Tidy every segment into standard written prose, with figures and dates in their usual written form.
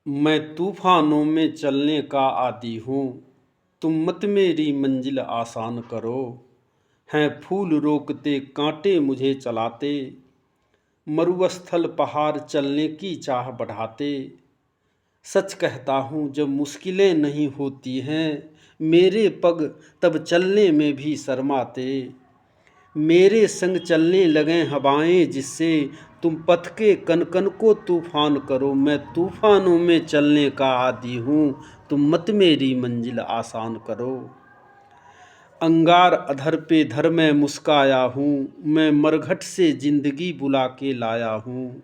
मैं तूफानों में चलने का आदी हूँ। तुम मत मेरी मंजिल आसान करो। हैं फूल रोकते कांटे मुझे चलाते, मरुस्थल पहाड़ चलने की चाह बढ़ाते। सच कहता हूँ जब मुश्किलें नहीं होती हैं, मेरे पग तब चलने में भी शर्माते। मेरे संग चलने लगें हवाएं जिससे तुम पथ के कन कन को तूफान करो। मैं तूफानों में चलने का आदी हूँ, तुम मत मेरी मंजिल आसान करो। अंगार अधर पे धर मैं मुस्काया हूँ, मैं मरघट से जिंदगी बुला के लाया हूँ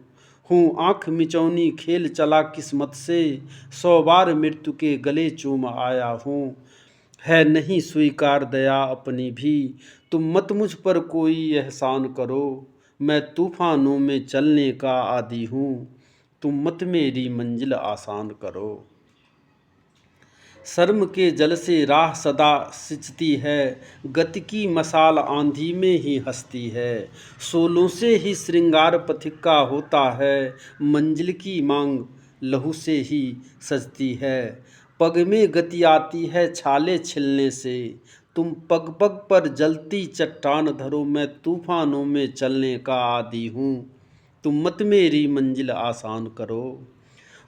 आँख मिचौनी खेल चला किस्मत से, 100 बार मृत्यु के गले चूम आया हूँ। है नहीं स्वीकार दया अपनी भी, तुम मत मुझ पर कोई एहसान करो। मैं तूफानों में चलने का आदी हूँ, तुम मत मेरी मंजिल आसान करो। शर्म के जल से राह सदा सिंचती है, गति की मशाल आंधी में ही हंसती है। सोलों से ही श्रृंगार पथिक का होता है, मंजिल की मांग लहू से ही सजती है। पग में गति आती है छाले छिलने से, तुम पग पग पर जलती चट्टान धरो। मैं तूफानों में चलने का आदी हूँ, तुम मत मेरी मंजिल आसान करो।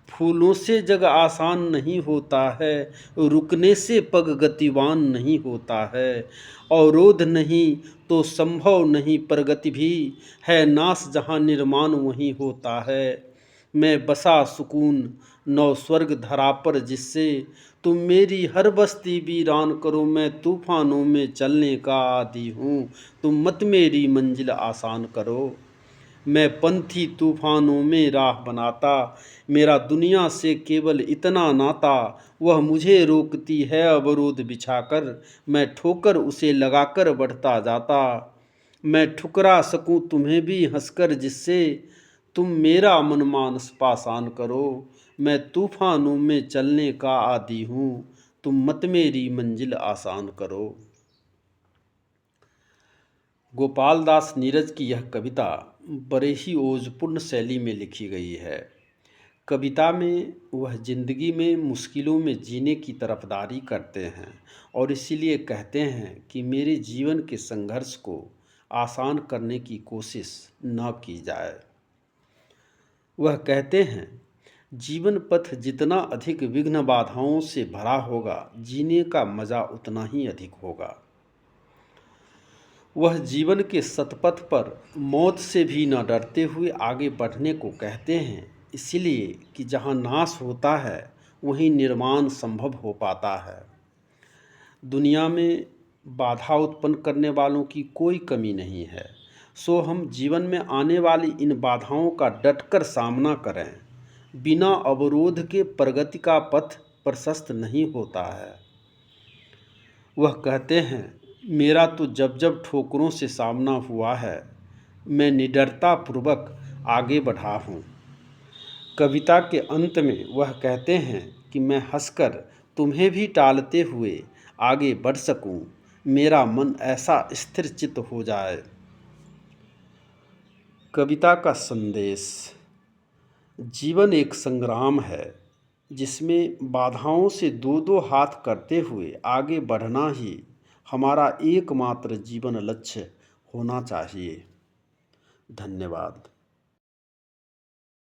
फूलों से जग आसान नहीं होता है, रुकने से पग गतिवान नहीं होता है। अवरोध नहीं तो संभव नहीं प्रगति भी, है नाश जहाँ निर्माण वहीं होता है। मैं बसा सुकून नौ स्वर्ग धरा पर जिससे तुम मेरी हर बस्ती वीरान करो। मैं तूफानों में चलने का आदी हूँ, तुम मत मेरी मंजिल आसान करो। मैं पंथी तूफानों में राह बनाता, मेरा दुनिया से केवल इतना नाता। वह मुझे रोकती है अवरोध बिछाकर, मैं ठोकर उसे लगाकर बढ़ता जाता। मैं ठुकरा सकूं तुम्हें भी हंसकर जिससे तुम मेरा मनमानस पासान करो। मैं तूफानों में चलने का आदी हूँ, तुम मत मेरी मंजिल आसान करो। गोपाल दास नीरज की यह कविता बड़े ही ओजपूर्ण शैली में लिखी गई है। कविता में वह जिंदगी में मुश्किलों में जीने की तरफदारी करते हैं और इसीलिए कहते हैं कि मेरे जीवन के संघर्ष को आसान करने की कोशिश न की जाए। वह कहते हैं, जीवन पथ जितना अधिक विघ्न बाधाओं से भरा होगा, जीने का मज़ा उतना ही अधिक होगा। वह जीवन के सतपथ पर मौत से भी न डरते हुए आगे बढ़ने को कहते हैं, इसलिए कि जहाँ नाश होता है वहीं निर्माण संभव हो पाता है। दुनिया में बाधा उत्पन्न करने वालों की कोई कमी नहीं है, सो हम जीवन में आने वाली इन बाधाओं का डटकर सामना करें। बिना अवरोध के प्रगति का पथ प्रशस्त नहीं होता है। वह कहते हैं, मेरा तो जब जब ठोकरों से सामना हुआ है, मैं निडरता पूर्वक आगे बढ़ा हूँ। कविता के अंत में वह कहते हैं कि मैं हंसकर तुम्हें भी टालते हुए आगे बढ़ सकूं, मेरा मन ऐसा स्थिर चित्त हो जाए। कविता का संदेश, जीवन एक संग्राम है जिसमें बाधाओं से दो दो हाथ करते हुए आगे बढ़ना ही हमारा एकमात्र जीवन लक्ष्य होना चाहिए। धन्यवाद।